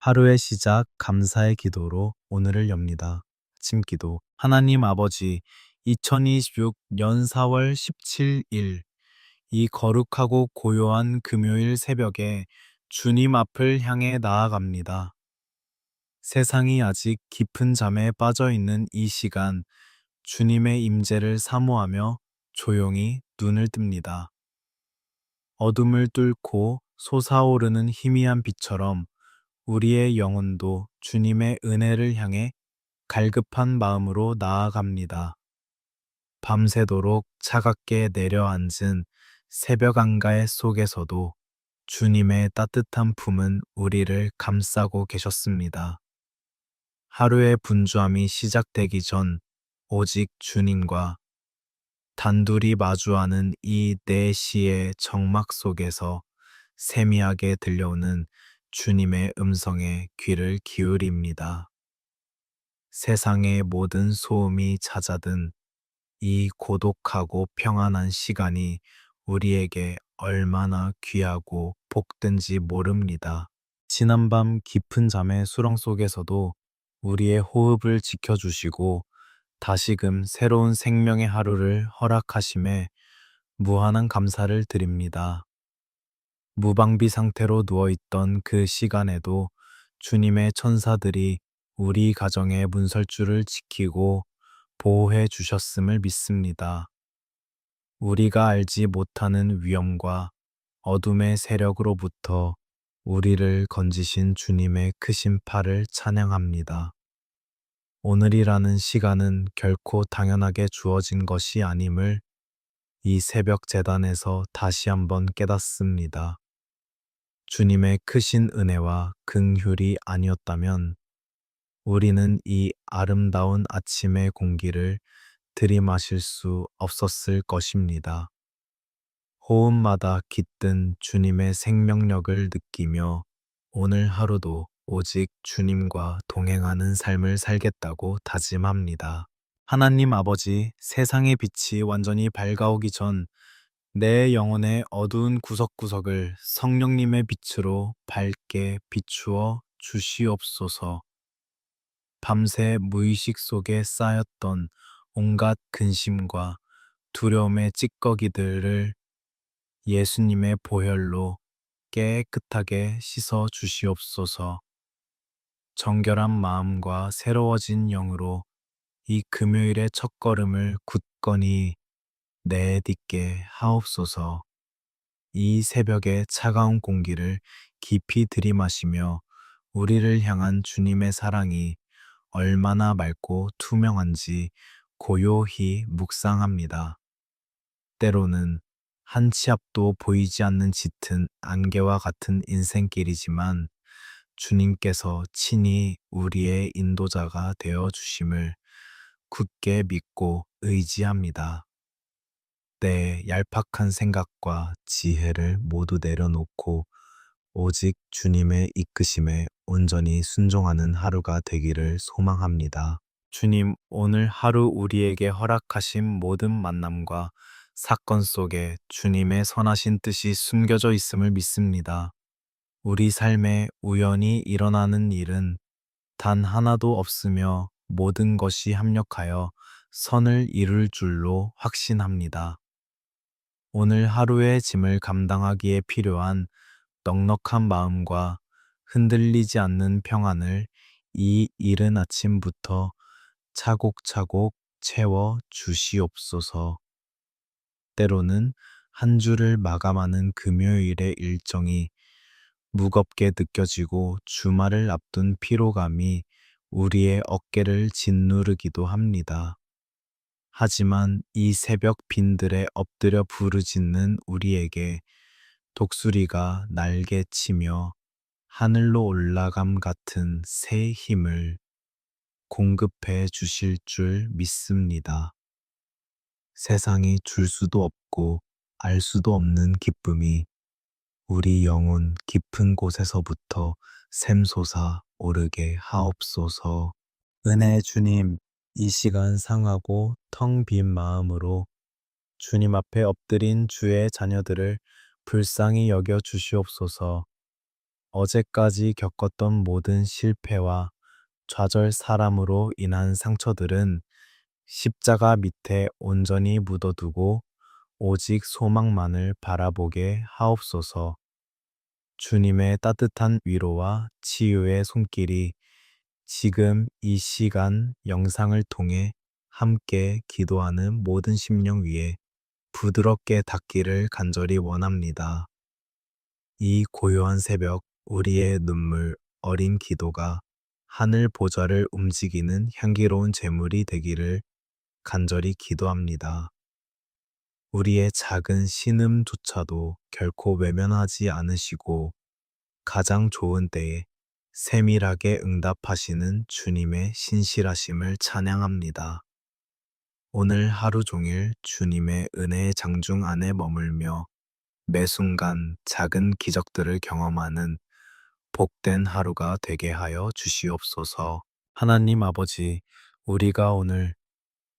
하루의 시작 감사의 기도로 오늘을 엽니다. 아침 기도. 하나님 아버지, 2026년 4월 17일 이 거룩하고 고요한 금요일 새벽에 주님 앞을 향해 나아갑니다. 세상이 아직 깊은 잠에 빠져 있는 이 시간, 주님의 임재를 사모하며 조용히 눈을 뜹니다. 어둠을 뚫고 솟아오르는 희미한 빛처럼 우리의 영혼도 주님의 은혜를 향해 갈급한 마음으로 나아갑니다. 밤새도록 차갑게 내려앉은 새벽 안가의 속에서도 주님의 따뜻한 품은 우리를 감싸고 계셨습니다. 하루의 분주함이 시작되기 전 오직 주님과 단둘이 마주하는 이 4시의 정막 속에서 세미하게 들려오는 주님의 음성에 귀를 기울입니다. 세상의 모든 소음이 잦아든 이 고독하고 평안한 시간이 우리에게 얼마나 귀하고 복된지 모릅니다. 지난밤 깊은 잠의 수렁 속에서도 우리의 호흡을 지켜주시고 다시금 새로운 생명의 하루를 허락하심에 무한한 감사를 드립니다. 무방비 상태로 누워있던 그 시간에도 주님의 천사들이 우리 가정의 문설주를 지키고 보호해 주셨음을 믿습니다. 우리가 알지 못하는 위험과 어둠의 세력으로부터 우리를 건지신 주님의 크신 팔을 찬양합니다. 오늘이라는 시간은 결코 당연하게 주어진 것이 아님을 이 새벽 제단에서 다시 한번 깨닫습니다. 주님의 크신 은혜와 긍휼이 아니었다면 우리는 이 아름다운 아침의 공기를 들이마실 수 없었을 것입니다. 호흡마다 깃든 주님의 생명력을 느끼며 오늘 하루도 오직 주님과 동행하는 삶을 살겠다고 다짐합니다. 하나님 아버지, 세상의 빛이 완전히 밝아오기 전 내 영혼의 어두운 구석구석을 성령님의 빛으로 밝게 비추어 주시옵소서. 밤새 무의식 속에 쌓였던 온갖 근심과 두려움의 찌꺼기들을 예수님의 보혈로 깨끗하게 씻어 주시옵소서. 정결한 마음과 새로워진 영으로 이 금요일의 첫걸음을 굳건히 내딛게 하옵소서. 이 새벽의 차가운 공기를 깊이 들이마시며 우리를 향한 주님의 사랑이 얼마나 맑고 투명한지 고요히 묵상합니다. 때로는 한 치 앞도 보이지 않는 짙은 안개와 같은 인생길이지만 주님께서 친히 우리의 인도자가 되어 주심을 굳게 믿고 의지합니다. 내 얄팍한 생각과 지혜를 모두 내려놓고 오직 주님의 이끄심에 온전히 순종하는 하루가 되기를 소망합니다. 주님, 오늘 하루 우리에게 허락하신 모든 만남과 사건 속에 주님의 선하신 뜻이 숨겨져 있음을 믿습니다. 우리 삶에 우연히 일어나는 일은 단 하나도 없으며 모든 것이 합력하여 선을 이룰 줄로 확신합니다. 오늘 하루의 짐을 감당하기에 필요한 넉넉한 마음과 흔들리지 않는 평안을 이 이른 아침부터 차곡차곡 채워 주시옵소서. 때로는 한 주를 마감하는 금요일의 일정이 무겁게 느껴지고 주말을 앞둔 피로감이 우리의 어깨를 짓누르기도 합니다. 하지만 이 새벽 빈들에 엎드려 부르짖는 우리에게 독수리가 날개치며 하늘로 올라감 같은 새 힘을 공급해 주실 줄 믿습니다. 세상이 줄 수도 없고 알 수도 없는 기쁨이 우리 영혼 깊은 곳에서부터 샘솟아 오르게 하옵소서. 은혜의 주님, 이 시간 상하고 텅 빈 마음으로 주님 앞에 엎드린 주의 자녀들을 불쌍히 여겨 주시옵소서. 어제까지 겪었던 모든 실패와 좌절 사람으로 인한 상처들은 십자가 밑에 온전히 묻어두고 오직 소망만을 바라보게 하옵소서. 주님의 따뜻한 위로와 치유의 손길이 지금 이 시간 영상을 통해 함께 기도하는 모든 심령 위에 부드럽게 닿기를 간절히 원합니다. 이 고요한 새벽, 우리의 눈물 어린 기도가 하늘 보좌를 움직이는 향기로운 제물이 되기를 간절히 기도합니다. 우리의 작은 신음조차도 결코 외면하지 않으시고 가장 좋은 때에 세밀하게 응답하시는 주님의 신실하심을 찬양합니다. 오늘 하루 종일 주님의 은혜의 장중 안에 머물며 매 순간 작은 기적들을 경험하는 복된 하루가 되게 하여 주시옵소서. 하나님 아버지, 우리가 오늘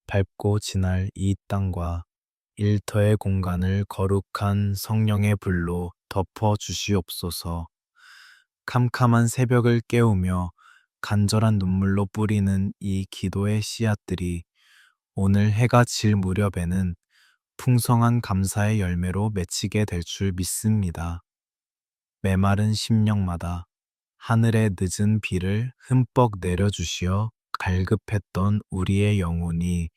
밟고 지날 이 땅과 일터의 공간을 거룩한 성령의 불로 덮어 주시옵소서. 캄캄한 새벽을 깨우며 간절한 눈물로 뿌리는 이 기도의 씨앗들이 오늘 해가 질 무렵에는 풍성한 감사의 열매로 맺히게 될 줄 믿습니다. 메마른 심령마다 하늘의 늦은 비를 흠뻑 내려주시어 갈급했던 우리의 영혼이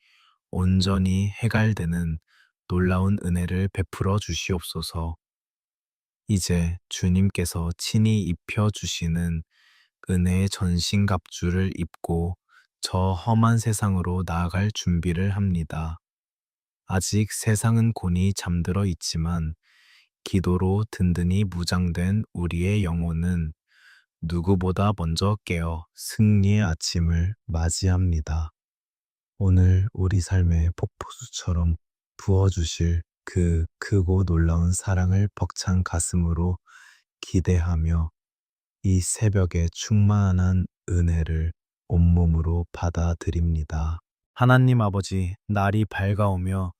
온전히 해갈되는 놀라운 은혜를 베풀어 주시옵소서. 이제 주님께서 친히 입혀주시는 은혜의 전신갑주를 입고 저 험한 세상으로 나아갈 준비를 합니다. 아직 세상은 곤히 잠들어 있지만 기도로 든든히 무장된 우리의 영혼은 누구보다 먼저 깨어 승리의 아침을 맞이합니다. 오늘 우리 삶의 폭포수처럼 부어주실 그 크고 놀라운 사랑을 벅찬 가슴으로 기대하며 이 새벽에 충만한 은혜를 온몸으로 받아들입니다. 하나님 아버지, 날이 밝아오며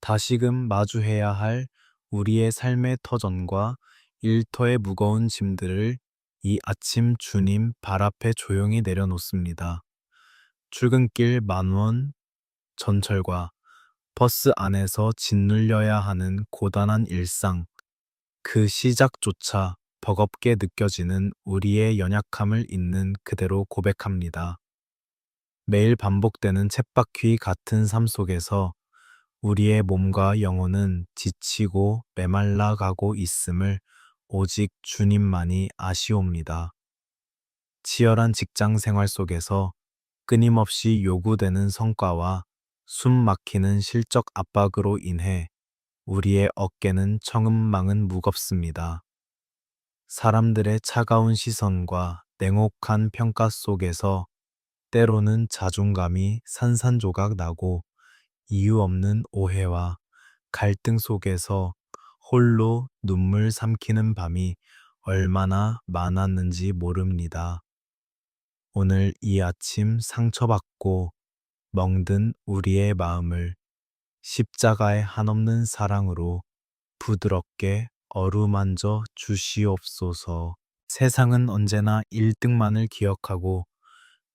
다시금 마주해야 할 우리의 삶의 터전과 일터의 무거운 짐들을 이 아침 주님 발 앞에 조용히 내려놓습니다. 출근길 만원, 전철과 버스 안에서 짓눌려야 하는 고단한 일상, 그 시작조차 버겁게 느껴지는 우리의 연약함을 있는 그대로 고백합니다. 매일 반복되는 쳇바퀴 같은 삶 속에서 우리의 몸과 영혼은 지치고 메말라 가고 있음을 오직 주님만이 아시옵니다. 치열한 직장 생활 속에서 끊임없이 요구되는 성과와 숨 막히는 실적 압박으로 인해 우리의 어깨는 천근만근 무겁습니다. 사람들의 차가운 시선과 냉혹한 평가 속에서 때로는 자존감이 산산조각 나고 이유 없는 오해와 갈등 속에서 홀로 눈물 삼키는 밤이 얼마나 많았는지 모릅니다. 오늘 이 아침 상처받고 멍든 우리의 마음을 십자가의 한없는 사랑으로 부드럽게 어루만져 주시옵소서. 세상은 언제나 1등만을 기억하고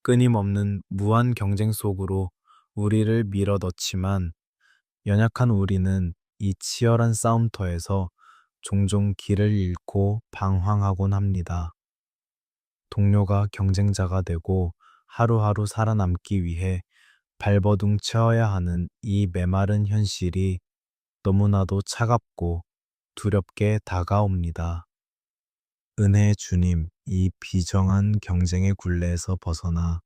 끊임없는 무한 경쟁 속으로 우리를 밀어넣지만 연약한 우리는 이 치열한 싸움터에서 종종 길을 잃고 방황하곤 합니다. 동료가 경쟁자가 되고 하루하루 살아남기 위해 발버둥 쳐야 하는 이 메마른 현실이 너무나도 차갑고 두렵게 다가옵니다. 은혜의 주님, 이 비정한 경쟁의 굴레에서 벗어나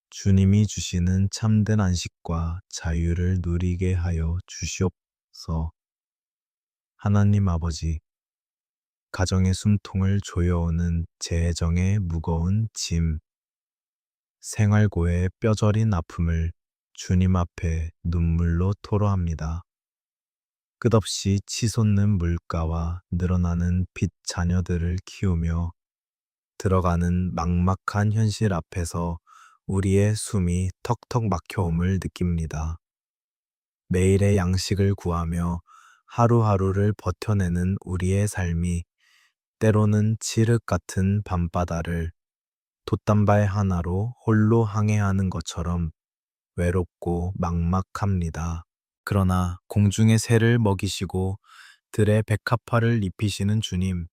주님이 주시는 참된 안식과 자유를 누리게 하여 주시옵소서. 하나님 아버지, 가정의 숨통을 조여오는 재정의 무거운 짐, 생활고의 뼈저린 아픔을 주님 앞에 눈물로 토로합니다. 끝없이 치솟는 물가와 늘어나는 빚 자녀들을 키우며 들어가는 막막한 현실 앞에서 우리의 숨이 턱턱 막혀옴을 느낍니다. 매일의 양식을 구하며 하루하루를 버텨내는 우리의 삶이 때로는 칠흑 같은 밤바다를 돛단발 하나로 홀로 항해하는 것처럼 외롭고 막막합니다. 그러나 공중의 새를 먹이시고 들의 백합화를 입히시는 주님,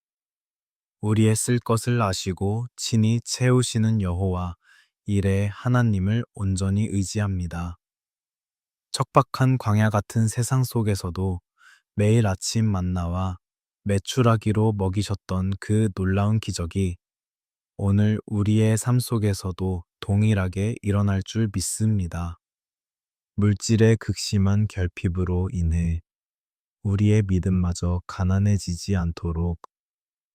우리의 쓸 것을 아시고 친히 채우시는 여호와 일의 하나님을 온전히 의지합니다. 척박한 광야 같은 세상 속에서도 매일 아침 만나와 메추라기로 먹이셨던 그 놀라운 기적이 오늘 우리의 삶 속에서도 동일하게 일어날 줄 믿습니다. 물질의 극심한 결핍으로 인해 우리의 믿음마저 가난해지지 않도록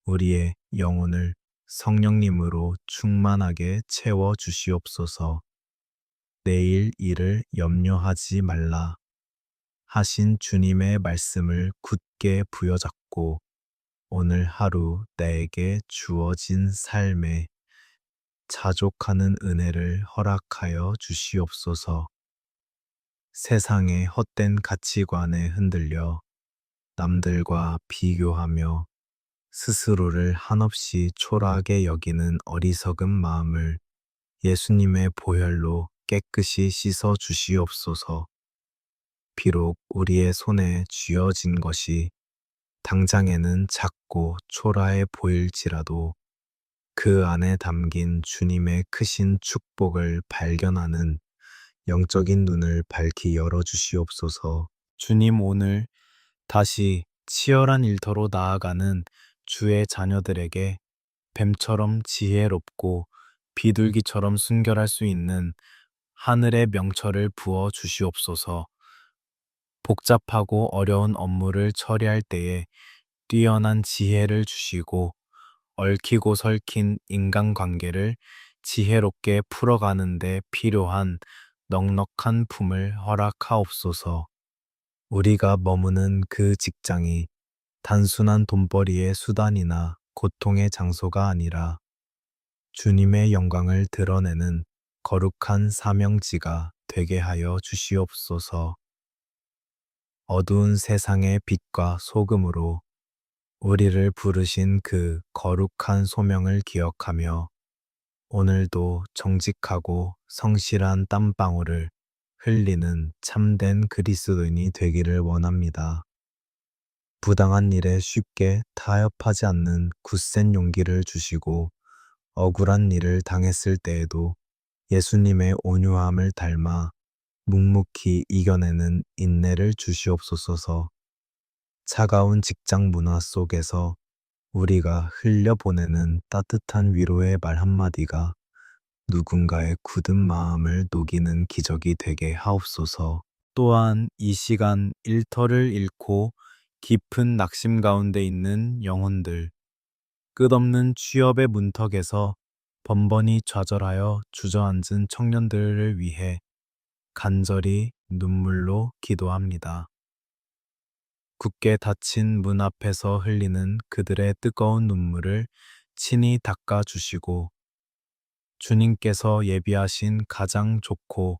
우리의 영혼을 성령님으로 충만하게 채워 주시옵소서. 내일 일을 염려하지 말라 하신 주님의 말씀을 굳게 부여잡고 오늘 하루 나에게 주어진 삶에 자족하는 은혜를 허락하여 주시옵소서. 세상의 헛된 가치관에 흔들려 남들과 비교하며 스스로를 한없이 초라하게 여기는 어리석은 마음을 예수님의 보혈로 깨끗이 씻어 주시옵소서. 비록 우리의 손에 쥐어진 것이 당장에는 작고 초라해 보일지라도 그 안에 담긴 주님의 크신 축복을 발견하는 영적인 눈을 밝히 열어 주시옵소서. 주님, 오늘 다시 치열한 일터로 나아가는 주의 자녀들에게 뱀처럼 지혜롭고 비둘기처럼 순결할 수 있는 하늘의 명철을 부어 주시옵소서. 복잡하고 어려운 업무를 처리할 때에 뛰어난 지혜를 주시고 얽히고 설킨 인간관계를 지혜롭게 풀어가는 데 필요한 넉넉한 품을 허락하옵소서. 우리가 머무는 그 직장이 단순한 돈벌이의 수단이나 고통의 장소가 아니라 주님의 영광을 드러내는 거룩한 사명지가 되게 하여 주시옵소서. 어두운 세상의 빛과 소금으로 우리를 부르신 그 거룩한 소명을 기억하며 오늘도 정직하고 성실한 땀방울을 흘리는 참된 그리스도인이 되기를 원합니다. 부당한 일에 쉽게 타협하지 않는 굳센 용기를 주시고 억울한 일을 당했을 때에도 예수님의 온유함을 닮아 묵묵히 이겨내는 인내를 주시옵소서. 차가운 직장 문화 속에서 우리가 흘려보내는 따뜻한 위로의 말 한마디가 누군가의 굳은 마음을 녹이는 기적이 되게 하옵소서. 또한 이 시간 일터를 잃고 깊은 낙심 가운데 있는 영혼들, 끝없는 취업의 문턱에서 번번이 좌절하여 주저앉은 청년들을 위해 간절히 눈물로 기도합니다. 굳게 닫힌 문 앞에서 흘리는 그들의 뜨거운 눈물을 친히 닦아주시고 주님께서 예비하신 가장 좋고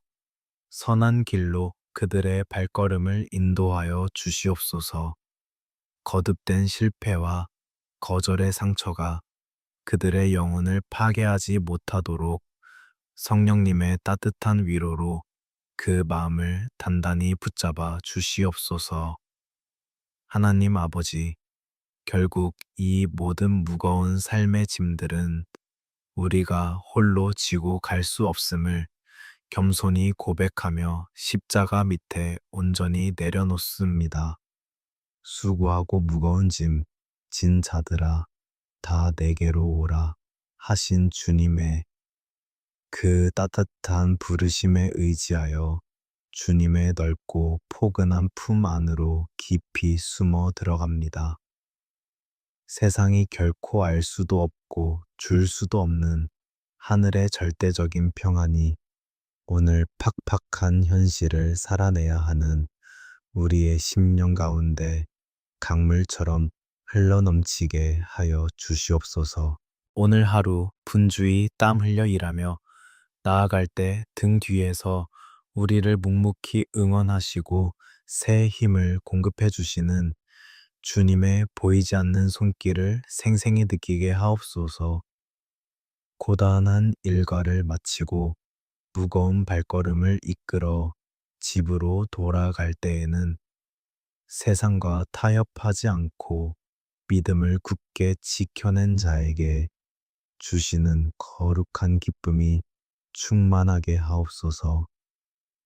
선한 길로 그들의 발걸음을 인도하여 주시옵소서. 거듭된 실패와 거절의 상처가 그들의 영혼을 파괴하지 못하도록 성령님의 따뜻한 위로로 그 마음을 단단히 붙잡아 주시옵소서. 하나님 아버지, 결국 이 모든 무거운 삶의 짐들은 우리가 홀로 지고 갈 수 없음을 겸손히 고백하며 십자가 밑에 온전히 내려놓습니다. 수고하고 무거운 짐, 진 자들아, 다 내게로 오라 하신 주님의 그 따뜻한 부르심에 의지하여 주님의 넓고 포근한 품 안으로 깊이 숨어 들어갑니다. 세상이 결코 알 수도 없고 줄 수도 없는 하늘의 절대적인 평안이 오늘 팍팍한 현실을 살아내야 하는 우리의 심령 가운데 강물처럼 흘러넘치게 하여 주시옵소서. 오늘 하루 분주히 땀 흘려 일하며 나아갈 때 등 뒤에서 우리를 묵묵히 응원하시고 새 힘을 공급해 주시는 주님의 보이지 않는 손길을 생생히 느끼게 하옵소서. 고단한 일과를 마치고 무거운 발걸음을 이끌어 집으로 돌아갈 때에는 세상과 타협하지 않고 믿음을 굳게 지켜낸 자에게 주시는 거룩한 기쁨이 충만하게 하옵소서.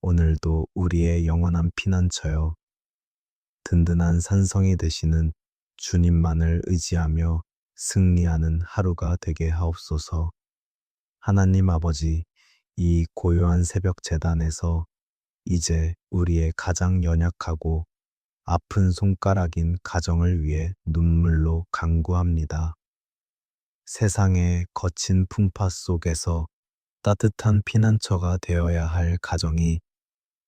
오늘도 우리의 영원한 피난처여 든든한 산성이 되시는 주님만을 의지하며 승리하는 하루가 되게 하옵소서. 하나님 아버지, 이 고요한 새벽 제단에서 이제 우리의 가장 연약하고 아픈 손가락인 가정을 위해 눈물로 간구합니다. 세상의 거친 풍파 속에서 따뜻한 피난처가 되어야 할 가정이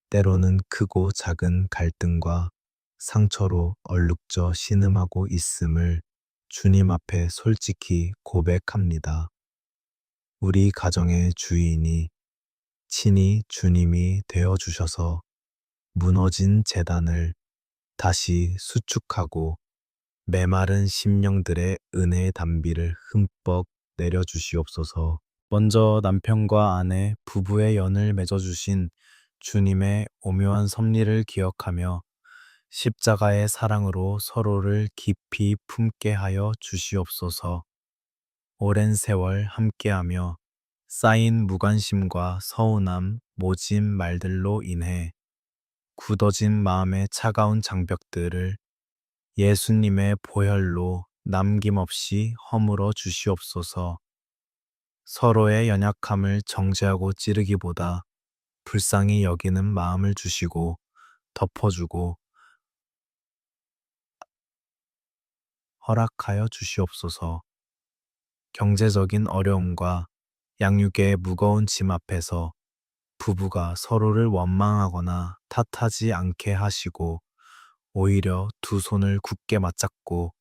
때로는 크고 작은 갈등과 상처로 얼룩져 신음하고 있음을 주님 앞에 솔직히 고백합니다. 우리 가정의 주인이 친히 주님이 되어 주셔서 무너진 재단을 다시 수축하고 메마른 심령들의 은혜의 단비를 흠뻑 내려주시옵소서. 먼저 남편과 아내, 부부의 연을 맺어주신 주님의 오묘한 섭리를 기억하며 십자가의 사랑으로 서로를 깊이 품게 하여 주시옵소서. 오랜 세월 함께하며 쌓인 무관심과 서운함, 모진 말들로 인해 굳어진 마음의 차가운 장벽들을 예수님의 보혈로 남김없이 허물어 주시옵소서. 서로의 연약함을 정죄하고 찌르기보다 불쌍히 여기는 마음을 주시고 덮어주고 허락하여 주시옵소서. 경제적인 어려움과 양육의 무거운 짐 앞에서 부부가 서로를 원망하거나 탓하지 않게 하시고 오히려 두 손을 굳게 맞잡고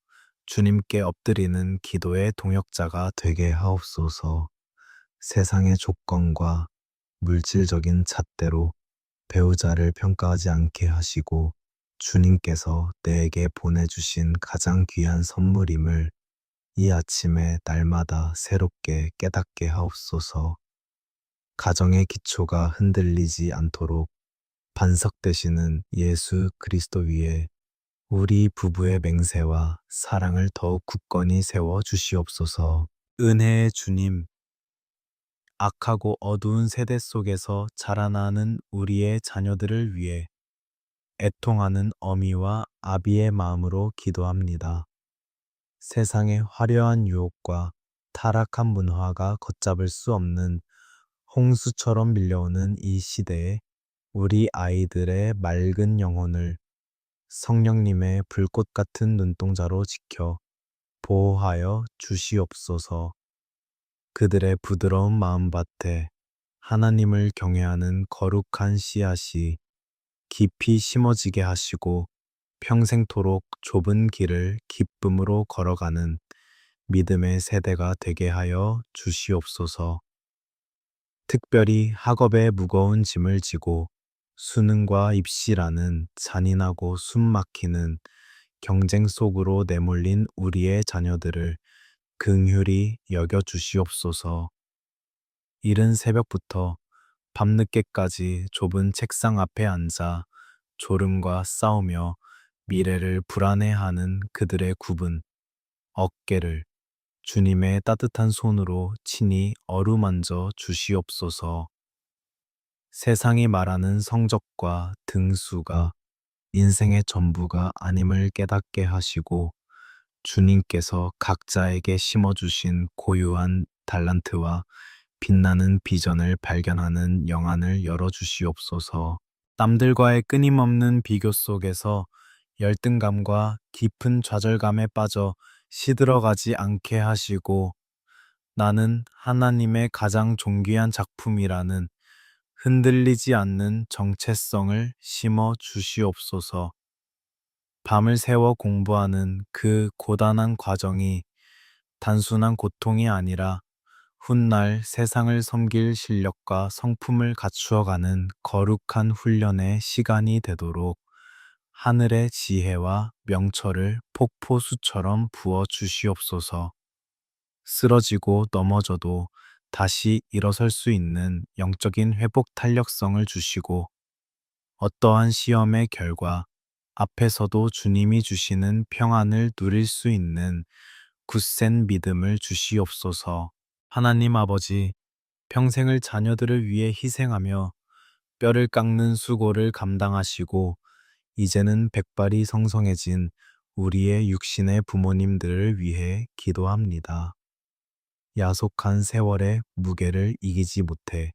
주님께 엎드리는 기도의 동역자가 되게 하옵소서. 세상의 조건과 물질적인 잣대로 배우자를 평가하지 않게 하시고 주님께서 내게 보내주신 가장 귀한 선물임을 이 아침에 날마다 새롭게 깨닫게 하옵소서. 가정의 기초가 흔들리지 않도록 반석 되시는 예수 그리스도 위에 우리 부부의 맹세와 사랑을 더욱 굳건히 세워 주시옵소서. 은혜의 주님, 악하고 어두운 세대 속에서 자라나는 우리의 자녀들을 위해 애통하는 어미와 아비의 마음으로 기도합니다. 세상의 화려한 유혹과 타락한 문화가 걷잡을 수 없는 홍수처럼 밀려오는 이 시대에 우리 아이들의 맑은 영혼을 성령님의 불꽃 같은 눈동자로 지켜 보호하여 주시옵소서. 그들의 부드러운 마음밭에 하나님을 경외하는 거룩한 씨앗이 깊이 심어지게 하시고 평생토록 좁은 길을 기쁨으로 걸어가는 믿음의 세대가 되게 하여 주시옵소서. 특별히 학업에 무거운 짐을 지고 수능과 입시라는 잔인하고 숨막히는 경쟁 속으로 내몰린 우리의 자녀들을 긍휼히 여겨 주시옵소서. 이른 새벽부터 밤늦게까지 좁은 책상 앞에 앉아 졸음과 싸우며 미래를 불안해하는 그들의 굽은 어깨를 주님의 따뜻한 손으로 친히 어루만져 주시옵소서. 세상이 말하는 성적과 등수가 인생의 전부가 아님을 깨닫게 하시고 주님께서 각자에게 심어주신 고유한 달란트와 빛나는 비전을 발견하는 영안을 열어주시옵소서. 남들과의 끊임없는 비교 속에서 열등감과 깊은 좌절감에 빠져 시들어가지 않게 하시고 나는 하나님의 가장 존귀한 작품이라는 흔들리지 않는 정체성을 심어 주시옵소서. 밤을 새워 공부하는 그 고단한 과정이 단순한 고통이 아니라 훗날 세상을 섬길 실력과 성품을 갖추어가는 거룩한 훈련의 시간이 되도록 하늘의 지혜와 명철을 폭포수처럼 부어 주시옵소서. 쓰러지고 넘어져도 다시 일어설 수 있는 영적인 회복 탄력성을 주시고, 어떠한 시험의 결과 앞에서도 주님이 주시는 평안을 누릴 수 있는 굳센 믿음을 주시옵소서. 하나님 아버지, 평생을 자녀들을 위해 희생하며 뼈를 깎는 수고를 감당하시고 이제는 백발이 성성해진 우리의 육신의 부모님들을 위해 기도합니다. 야속한 세월의 무게를 이기지 못해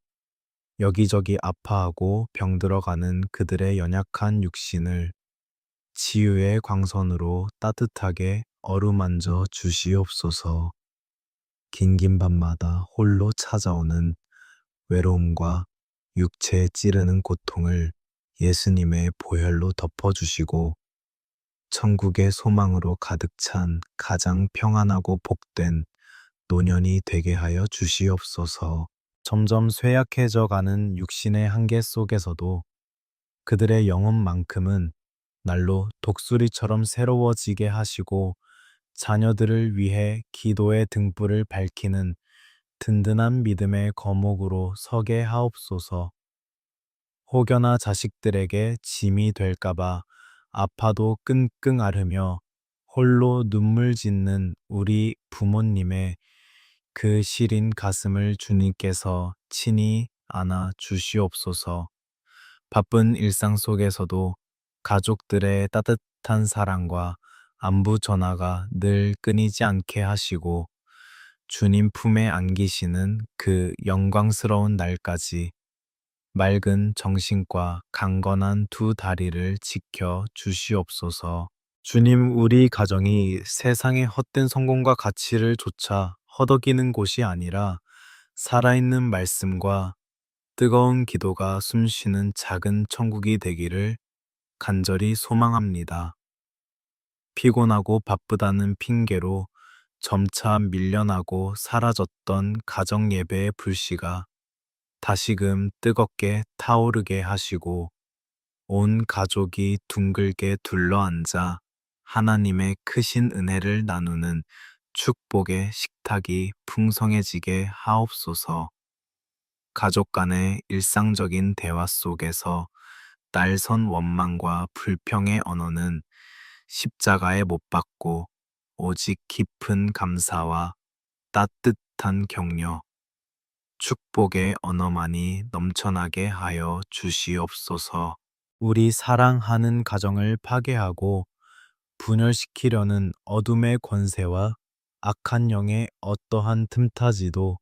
여기저기 아파하고 병들어가는 그들의 연약한 육신을 치유의 광선으로 따뜻하게 어루만져 주시옵소서. 긴긴 밤마다 홀로 찾아오는 외로움과 육체에 찌르는 고통을 예수님의 보혈로 덮어주시고 천국의 소망으로 가득 찬 가장 평안하고 복된 노년이 되게 하여 주시옵소서. 점점 쇠약해져 가는 육신의 한계 속에서도 그들의 영혼만큼은 날로 독수리처럼 새로워지게 하시고 자녀들을 위해 기도의 등불을 밝히는 든든한 믿음의 거목으로 서게 하옵소서. 혹여나 자식들에게 짐이 될까봐 아파도 끙끙 앓으며 홀로 눈물 짓는 우리 부모님의 그 시린 가슴을 주님께서 친히 안아 주시옵소서. 바쁜 일상 속에서도 가족들의 따뜻한 사랑과 안부 전화가 늘 끊이지 않게 하시고 주님 품에 안기시는 그 영광스러운 날까지 맑은 정신과 강건한 두 다리를 지켜 주시옵소서. 주님, 우리 가정이 세상의 헛된 성공과 가치를 조차 허덕이는 곳이 아니라 살아있는 말씀과 뜨거운 기도가 숨쉬는 작은 천국이 되기를 간절히 소망합니다. 피곤하고 바쁘다는 핑계로 점차 밀려나고 사라졌던 가정 예배의 불씨가 다시금 뜨겁게 타오르게 하시고 온 가족이 둥글게 둘러앉아 하나님의 크신 은혜를 나누는 축복의 식탁이 풍성해지게 하옵소서. 가족 간의 일상적인 대화 속에서 날선 원망과 불평의 언어는 십자가에 못 박고 오직 깊은 감사와 따뜻한 격려, 축복의 언어만이 넘쳐나게 하여 주시옵소서. 우리 사랑하는 가정을 파괴하고 분열시키려는 어둠의 권세와 악한 영의 어떠한 틈타지도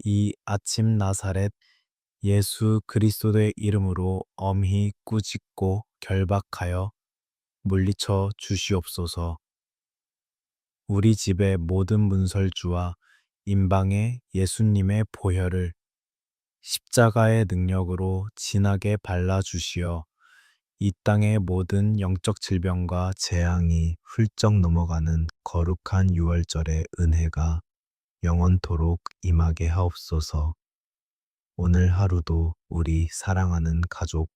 이 아침 나사렛 예수 그리스도의 이름으로 엄히 꾸짖고 결박하여 물리쳐 주시옵소서. 우리 집의 모든 문설주와 임방의 예수님의 보혈을 십자가의 능력으로 진하게 발라주시어 이 땅의 모든 영적 질병과 재앙이 훌쩍 넘어가는 거룩한 유월절의 은혜가 영원토록 임하게 하옵소서. 오늘 하루도 우리 사랑하는 가족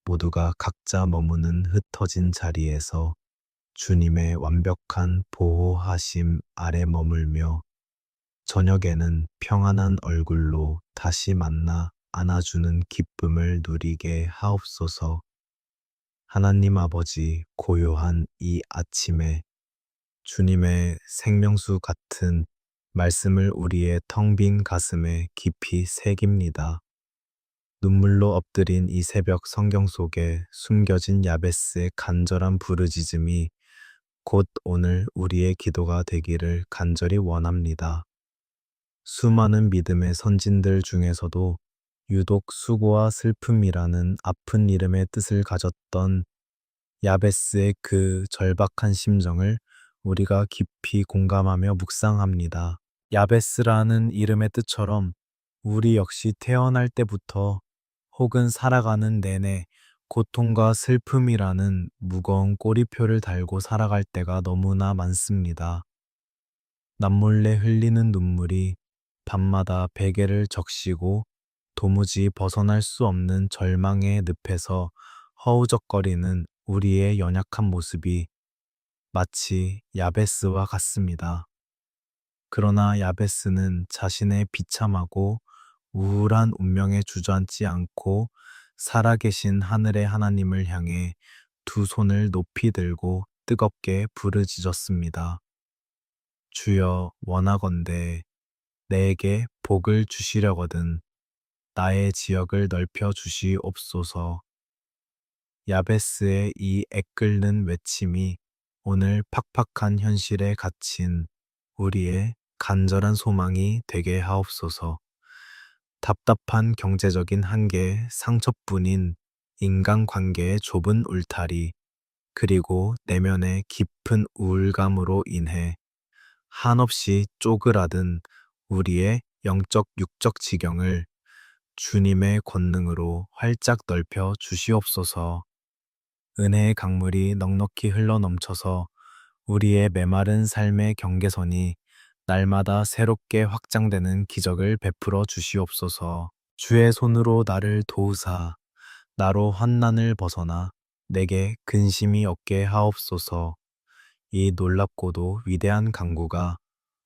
모두가 각자 머무는 흩어진 자리에서 주님의 완벽한 보호하심 아래 머물며 저녁에는 평안한 얼굴로 다시 만나 안아주는 기쁨을 누리게 하옵소서. 하나님 아버지, 고요한 이 아침에 주님의 생명수 같은 말씀을 우리의 텅 빈 가슴에 깊이 새깁니다. 눈물로 엎드린 이 새벽 성경 속에 숨겨진 야베스의 간절한 부르짖음이 곧 오늘 우리의 기도가 되기를 간절히 원합니다. 수많은 믿음의 선진들 중에서도 유독 수고와 슬픔이라는 아픈 이름의 뜻을 가졌던 야베스의 그 절박한 심정을 우리가 깊이 공감하며 묵상합니다. 야베스라는 이름의 뜻처럼 우리 역시 태어날 때부터 혹은 살아가는 내내 고통과 슬픔이라는 무거운 꼬리표를 달고 살아갈 때가 너무나 많습니다. 남몰래 흘리는 눈물이 밤마다 베개를 적시고 도무지 벗어날 수 없는 절망의 늪에서 허우적거리는 우리의 연약한 모습이 마치 야베스와 같습니다. 그러나 야베스는 자신의 비참하고 우울한 운명에 주저앉지 않고 살아계신 하늘의 하나님을 향해 두 손을 높이 들고 뜨겁게 부르짖었습니다. 주여 원하건대 내게 복을 주시려거든 나의 지역을 넓혀 주시옵소서. 야베스의 이 애끓는 외침이 오늘 팍팍한 현실에 갇힌 우리의 간절한 소망이 되게 하옵소서. 답답한 경제적인 한계, 상처뿐인 인간관계의 좁은 울타리, 그리고 내면의 깊은 우울감으로 인해 한없이 쪼그라든 우리의 영적 육적 지경을 주님의 권능으로 활짝 넓혀 주시옵소서. 은혜의 강물이 넉넉히 흘러 넘쳐서 우리의 메마른 삶의 경계선이 날마다 새롭게 확장되는 기적을 베풀어 주시옵소서. 주의 손으로 나를 도우사 나로 환난을 벗어나 내게 근심이 없게 하옵소서. 이 놀랍고도 위대한 강구가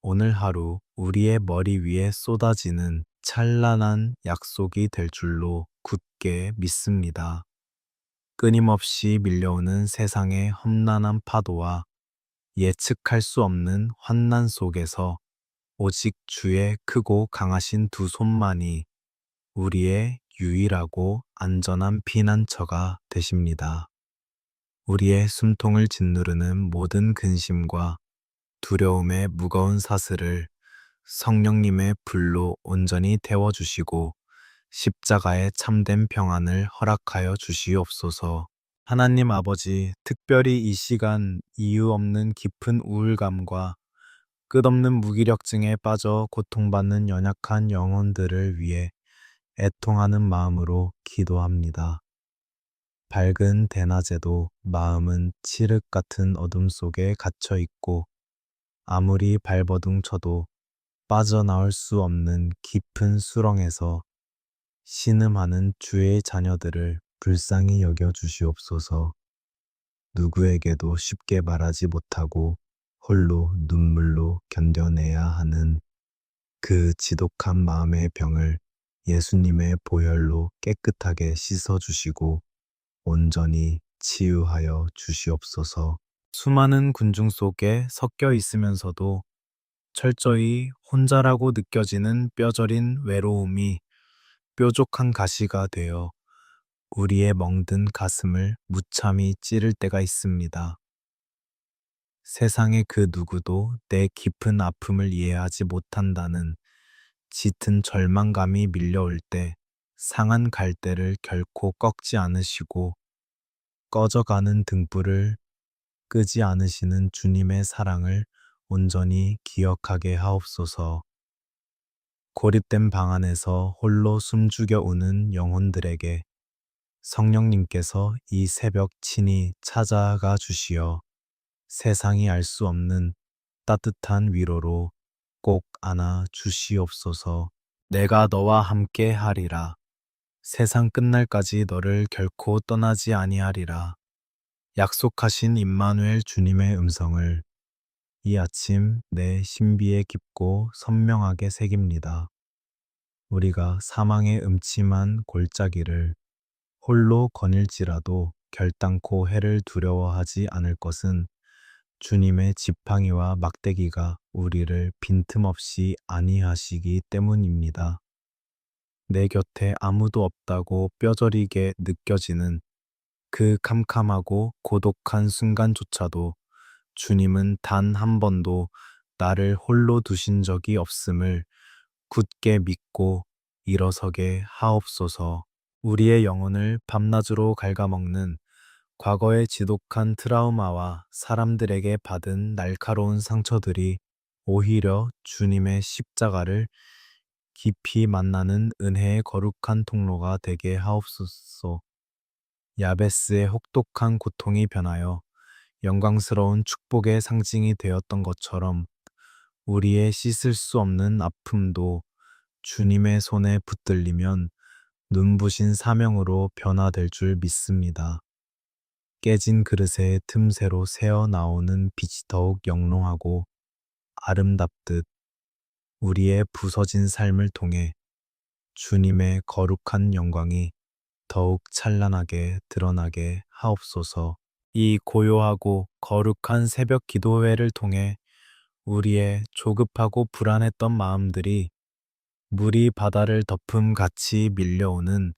오늘 하루 우리의 머리 위에 쏟아지는 찬란한 약속이 될 줄로 굳게 믿습니다. 끊임없이 밀려오는 세상의 험난한 파도와 예측할 수 없는 환난 속에서 오직 주의 크고 강하신 두 손만이 우리의 유일하고 안전한 피난처가 되십니다. 우리의 숨통을 짓누르는 모든 근심과 두려움의 무거운 사슬을 성령님의 불로 온전히 태워주시고 십자가의 참된 평안을 허락하여 주시옵소서. 하나님 아버지, 특별히 이 시간 이유 없는 깊은 우울감과 끝없는 무기력증에 빠져 고통받는 연약한 영혼들을 위해 애통하는 마음으로 기도합니다. 밝은 대낮에도 마음은 칠흑 같은 어둠 속에 갇혀 있고 아무리 발버둥 쳐도 빠져나올 수 없는 깊은 수렁에서 신음하는 주의 자녀들을 불쌍히 여겨 주시옵소서. 누구에게도 쉽게 말하지 못하고 홀로 눈물로 견뎌내야 하는 그 지독한 마음의 병을 예수님의 보혈로 깨끗하게 씻어주시고 온전히 치유하여 주시옵소서. 수많은 군중 속에 섞여 있으면서도 철저히 혼자라고 느껴지는 뼈저린 외로움이 뾰족한 가시가 되어 우리의 멍든 가슴을 무참히 찌를 때가 있습니다. 세상의 그 누구도 내 깊은 아픔을 이해하지 못한다는 짙은 절망감이 밀려올 때 상한 갈대를 결코 꺾지 않으시고 꺼져가는 등불을 끄지 않으시는 주님의 사랑을 온전히 기억하게 하옵소서. 고립된 방 안에서 홀로 숨죽여 우는 영혼들에게 성령님께서 이 새벽 친히 찾아가 주시어 세상이 알 수 없는 따뜻한 위로로 꼭 안아 주시옵소서. 내가 너와 함께 하리라. 세상 끝날까지 너를 결코 떠나지 아니하리라. 약속하신 임마누엘 주님의 음성을 이 아침 내 신비에 깊고 선명하게 새깁니다. 우리가 사망의 음침한 골짜기를 홀로 거닐지라도 결단코 해를 두려워하지 않을 것은 주님의 지팡이와 막대기가 우리를 빈틈없이 안위하시기 때문입니다. 내 곁에 아무도 없다고 뼈저리게 느껴지는 그 캄캄하고 고독한 순간조차도 주님은 단 한 번도 나를 홀로 두신 적이 없음을 굳게 믿고 일어서게 하옵소서. 우리의 영혼을 밤낮으로 갉아먹는 과거의 지독한 트라우마와 사람들에게 받은 날카로운 상처들이 오히려 주님의 십자가를 깊이 만나는 은혜의 거룩한 통로가 되게 하옵소서. 야베스의 혹독한 고통이 변하여 영광스러운 축복의 상징이 되었던 것처럼 우리의 씻을 수 없는 아픔도 주님의 손에 붙들리면 눈부신 사명으로 변화될 줄 믿습니다. 깨진 그릇의 틈새로 새어 나오는 빛이 더욱 영롱하고 아름답듯 우리의 부서진 삶을 통해 주님의 거룩한 영광이 더욱 찬란하게 드러나게 하옵소서. 이 고요하고 거룩한 새벽 기도회를 통해 우리의 조급하고 불안했던 마음들이 물이 바다를 덮음 같이 밀려오는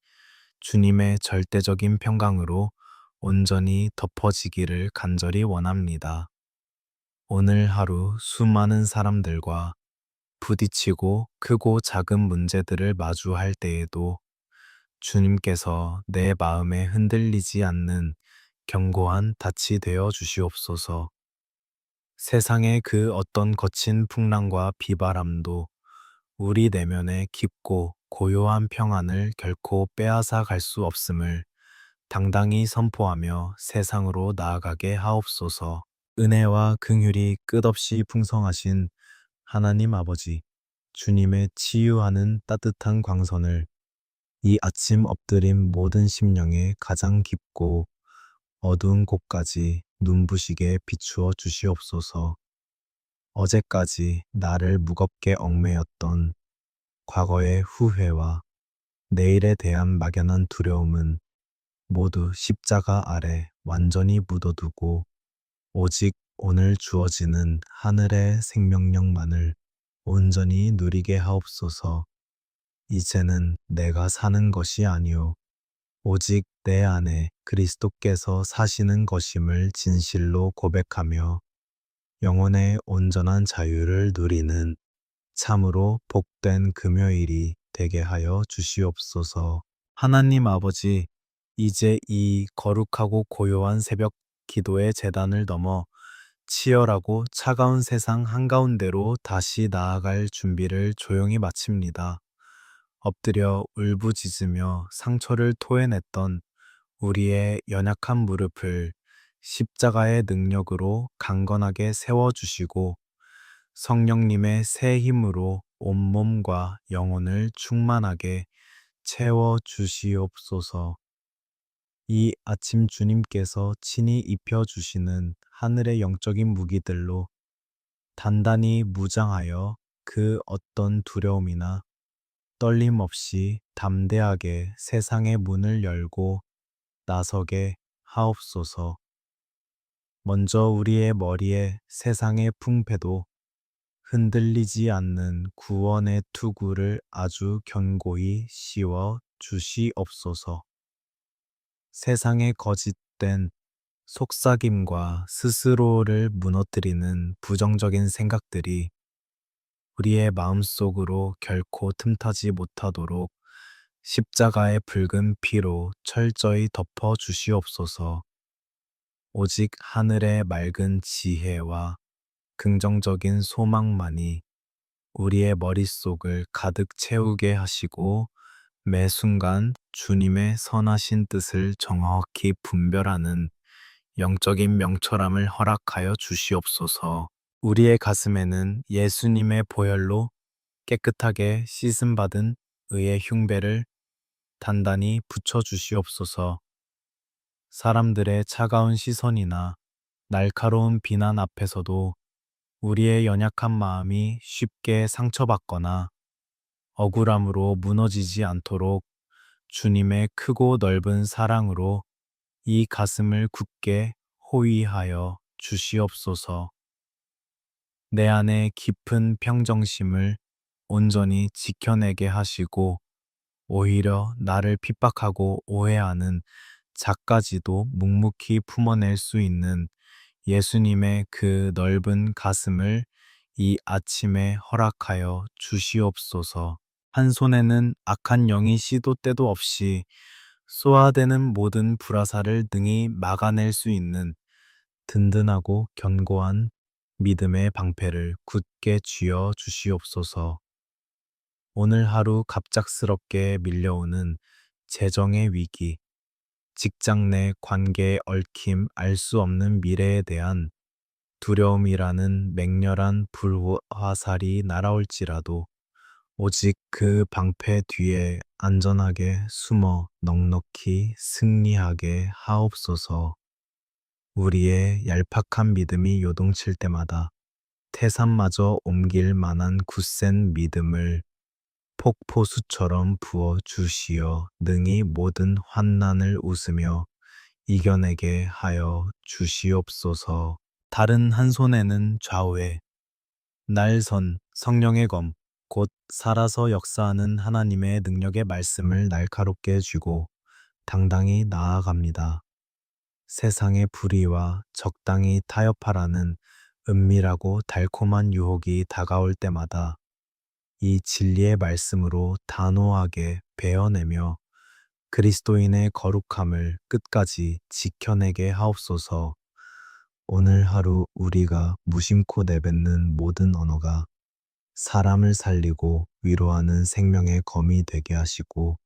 주님의 절대적인 평강으로 온전히 덮어지기를 간절히 원합니다. 오늘 하루 수많은 사람들과 부딪히고 크고 작은 문제들을 마주할 때에도 주님께서 내 마음에 흔들리지 않는 견고한 닻이 되어 주시옵소서. 세상의 그 어떤 거친 풍랑과 비바람도 우리 내면의 깊고 고요한 평안을 결코 빼앗아 갈 수 없음을 당당히 선포하며 세상으로 나아가게 하옵소서. 은혜와 긍휼이 끝없이 풍성하신 하나님 아버지, 주님의 치유하는 따뜻한 광선을 이 아침 엎드린 모든 심령에 가장 깊고 어두운 곳까지 눈부시게 비추어 주시옵소서. 어제까지 나를 무겁게 얽매였던 과거의 후회와 내일에 대한 막연한 두려움은 모두 십자가 아래 완전히 묻어두고 오직 오늘 주어지는 하늘의 생명력만을 온전히 누리게 하옵소서. 이제는 내가 사는 것이 아니요 오직 내 안에 그리스도께서 사시는 것임을 진실로 고백하며 영혼의 온전한 자유를 누리는 참으로 복된 금요일이 되게 하여 주시옵소서. 하나님 아버지, 이제 이 거룩하고 고요한 새벽 기도의 제단을 넘어 치열하고 차가운 세상 한가운데로 다시 나아갈 준비를 조용히 마칩니다. 엎드려 울부짖으며 상처를 토해냈던 우리의 연약한 무릎을 십자가의 능력으로 강건하게 세워주시고 성령님의 새 힘으로 온몸과 영혼을 충만하게 채워주시옵소서. 이 아침 주님께서 친히 입혀주시는 하늘의 영적인 무기들로 단단히 무장하여 그 어떤 두려움이나 떨림 없이 담대하게 세상의 문을 열고 나서게 하옵소서. 먼저 우리의 머리에 세상의 풍패도 흔들리지 않는 구원의 투구를 아주 견고히 씌워 주시옵소서. 세상의 거짓된 속삭임과 스스로를 무너뜨리는 부정적인 생각들이 우리의 마음속으로 결코 틈타지 못하도록 십자가의 붉은 피로 철저히 덮어 주시옵소서. 오직 하늘의 맑은 지혜와 긍정적인 소망만이 우리의 머릿속을 가득 채우게 하시고 매 순간 주님의 선하신 뜻을 정확히 분별하는 영적인 명철함을 허락하여 주시옵소서. 우리의 가슴에는 예수님의 보혈로 깨끗하게 씻음받은 의의 흉배를 단단히 붙여 주시옵소서. 사람들의 차가운 시선이나 날카로운 비난 앞에서도 우리의 연약한 마음이 쉽게 상처받거나 억울함으로 무너지지 않도록 주님의 크고 넓은 사랑으로 이 가슴을 굳게 호위하여 주시옵소서. 내 안에 깊은 평정심을 온전히 지켜내게 하시고 오히려 나를 핍박하고 오해하는 자까지도 묵묵히 품어낼 수 있는 예수님의 그 넓은 가슴을 이 아침에 허락하여 주시옵소서. 한 손에는 악한 영이 시도 때도 없이 쏘아대는 모든 불화살을 능히 막아낼 수 있는 든든하고 견고한 믿음의 방패를 굳게 쥐어 주시옵소서. 오늘 하루 갑작스럽게 밀려오는 재정의 위기, 직장 내 관계의 얽힘, 알 수 없는 미래에 대한 두려움이라는 맹렬한 불화살이 날아올지라도 오직 그 방패 뒤에 안전하게 숨어 넉넉히 승리하게 하옵소서. 우리의 얄팍한 믿음이 요동칠 때마다 태산마저 옮길 만한 굳센 믿음을 폭포수처럼 부어 주시어 능히 모든 환난을 웃으며 이겨내게 하여 주시옵소서. 다른 한 손에는 좌우에 날선 성령의 검, 곧 살아서 역사하는 하나님의 능력의 말씀을 날카롭게 쥐고 당당히 나아갑니다. 세상의 불의와 적당히 타협하라는 은밀하고 달콤한 유혹이 다가올 때마다 이 진리의 말씀으로 단호하게 베어내며 그리스도인의 거룩함을 끝까지 지켜내게 하옵소서. 오늘 하루 우리가 무심코 내뱉는 모든 언어가 사람을 살리고 위로하는 생명의 검이 되게 하시고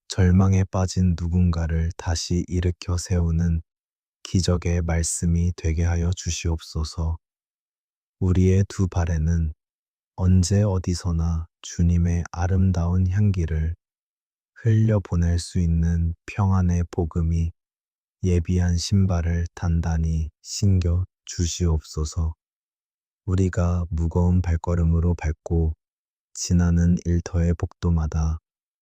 절망에 빠진 누군가를 다시 일으켜 세우는 기적의 말씀이 되게 하여 주시옵소서. 우리의 두 발에는 언제 어디서나 주님의 아름다운 향기를 흘려보낼 수 있는 평안의 복음이 예비한 신발을 단단히 신겨 주시옵소서. 우리가 무거운 발걸음으로 밟고 지나는 일터의 복도마다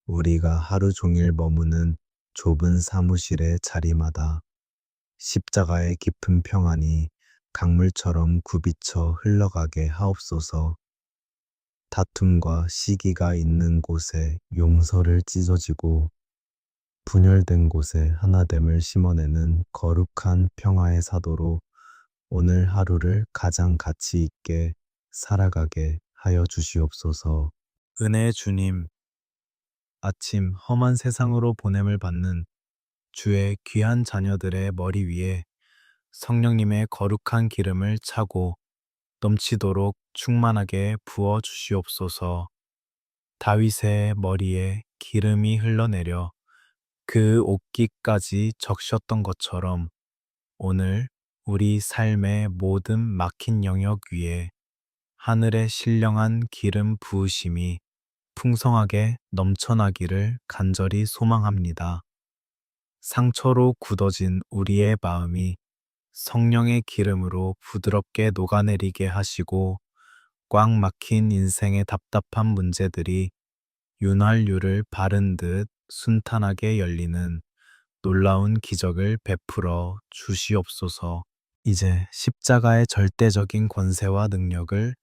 우리가 하루 종일 머무는 좁은 사무실의 자리마다 십자가의 깊은 평안이 강물처럼 굽이쳐 흘러가게 하옵소서. 다툼과 시기가 있는 곳에 용서를 찢어지고 분열된 곳에 하나됨을 심어내는 거룩한 평화의 사도로 오늘 하루를 가장 가치 있게 살아가게 하여 주시옵소서. 은혜의 주님, 아침 험한 세상으로 보냄을 받는 주의 귀한 자녀들의 머리 위에 성령님의 거룩한 기름을 차고 넘치도록 충만하게 부어 주시옵소서. 다윗의 머리에 기름이 흘러내려 그 옷깃까지 적셨던 것처럼 오늘 우리 삶의 모든 막힌 영역 위에 하늘의 신령한 기름 부으심이 풍성하게 넘쳐나기를 간절히 소망합니다. 상처로 굳어진 우리의 마음이 성령의 기름으로 부드럽게 녹아내리게 하시고 꽉 막힌 인생의 답답한 문제들이 윤활유를 바른 듯 순탄하게 열리는 놀라운 기적을 베풀어 주시옵소서. 이제 십자가의 절대적인 권세와 능력을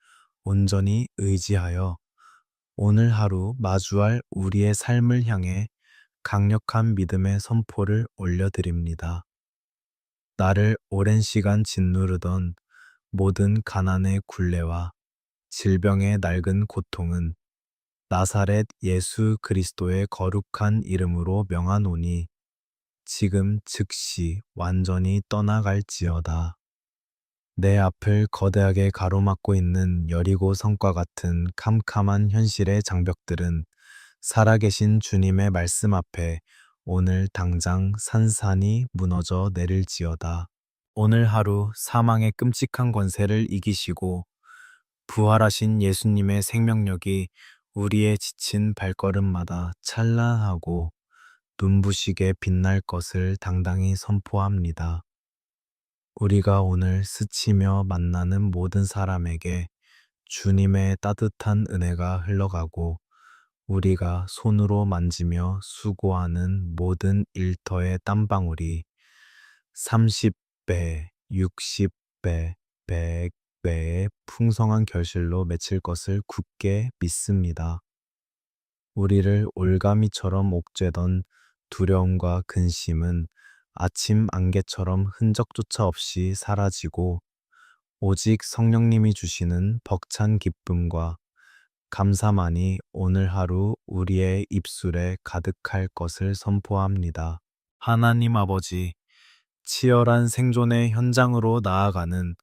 온전히 의지하여 오늘 하루 마주할 우리의 삶을 향해 강력한 믿음의 선포를 올려드립니다. 나를 오랜 시간 짓누르던 모든 가난의 굴레와 질병의 낡은 고통은 나사렛 예수 그리스도의 거룩한 이름으로 명하노니 지금 즉시 완전히 떠나갈지어다. 내 앞을 거대하게 가로막고 있는 여리고 성과 같은 캄캄한 현실의 장벽들은 살아계신 주님의 말씀 앞에 오늘 당장 산산이 무너져 내릴지어다. 오늘 하루 사망의 끔찍한 권세를 이기시고 부활하신 예수님의 생명력이 우리의 지친 발걸음마다 찬란하고 눈부시게 빛날 것을 당당히 선포합니다. 우리가 오늘 스치며 만나는 모든 사람에게 주님의 따뜻한 은혜가 흘러가고 우리가 손으로 만지며 수고하는 모든 일터의 땀방울이 30배, 60배, 100배의 풍성한 결실로 맺힐 것을 굳게 믿습니다. 우리를 올가미처럼 옥죄던 두려움과 근심은 아침 안개처럼 흔적조차 없이 사라지고 오직 성령님이 주시는 벅찬 기쁨과 감사만이 오늘 하루 우리의 입술에 가득할 것을 선포합니다. 하나님 아버지, 치열한 생존의 현장으로 나아가는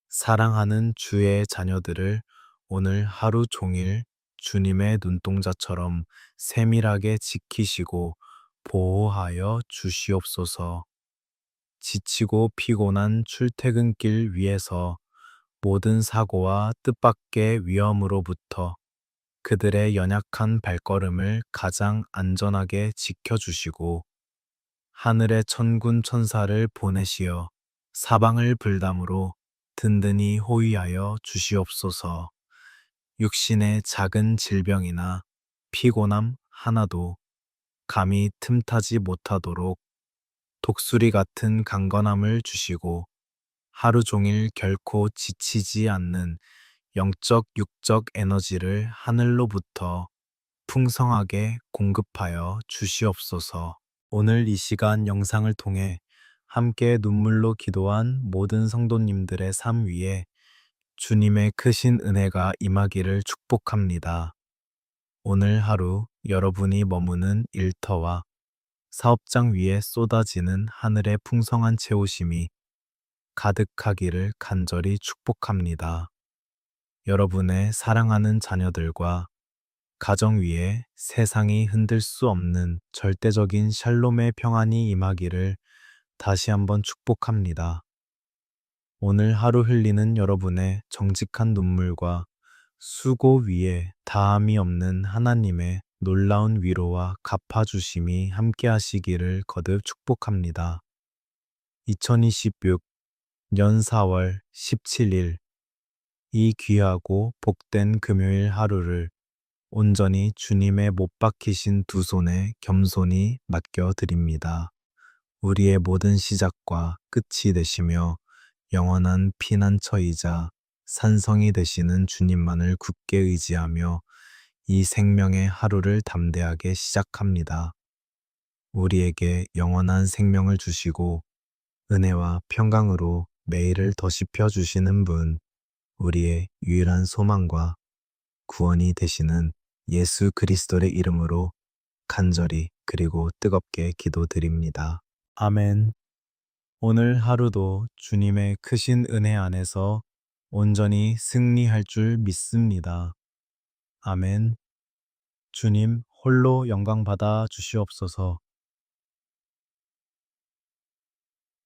사랑하는 주의 자녀들을 오늘 하루 종일 주님의 눈동자처럼 세밀하게 지키시고 보호하여 주시옵소서. 지치고 피곤한 출퇴근길 위에서 모든 사고와 뜻밖의 위험으로부터 그들의 연약한 발걸음을 가장 안전하게 지켜주시고 하늘의 천군 천사를 보내시어 사방을 불담으로 든든히 호위하여 주시옵소서. 육신의 작은 질병이나 피곤함 하나도 감히 틈타지 못하도록 독수리 같은 강건함을 주시고 하루 종일 결코 지치지 않는 영적, 육적 에너지를 하늘로부터 풍성하게 공급하여 주시옵소서. 오늘 이 시간 영상을 통해 함께 눈물로 기도한 모든 성도님들의 삶 위에 주님의 크신 은혜가 임하기를 축복합니다. 오늘 하루 여러분이 머무는 일터와 사업장 위에 쏟아지는 하늘의 풍성한 채우심이 가득하기를 간절히 축복합니다. 여러분의 사랑하는 자녀들과 가정 위에 세상이 흔들 수 없는 절대적인 샬롬의 평안이 임하기를 다시 한번 축복합니다. 오늘 하루 흘리는 여러분의 정직한 눈물과 수고 위에 다함이 없는 하나님의 놀라운 위로와 갚아주심이 함께 하시기를 거듭 축복합니다. 2026년 4월 17일 이 귀하고 복된 금요일 하루를 온전히 주님의 못 박히신 두 손에 겸손히 맡겨드립니다. 우리의 모든 시작과 끝이 되시며 영원한 피난처이자 산성이 되시는 주님만을 굳게 의지하며 이 생명의 하루를 담대하게 시작합니다. 우리에게 영원한 생명을 주시고 은혜와 평강으로 매일을 더시펴 주시는 분, 우리의 유일한 소망과 구원이 되시는 예수 그리스도의 이름으로 간절히 그리고 뜨겁게 기도드립니다. 아멘. 오늘 하루도 주님의 크신 은혜 안에서 온전히 승리할 줄 믿습니다. 아멘. 주님 홀로 영광 받아 주시옵소서.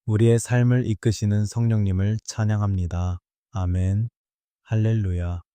우리의 삶을 이끄시는 성령님을 찬양합니다. 아멘. 할렐루야.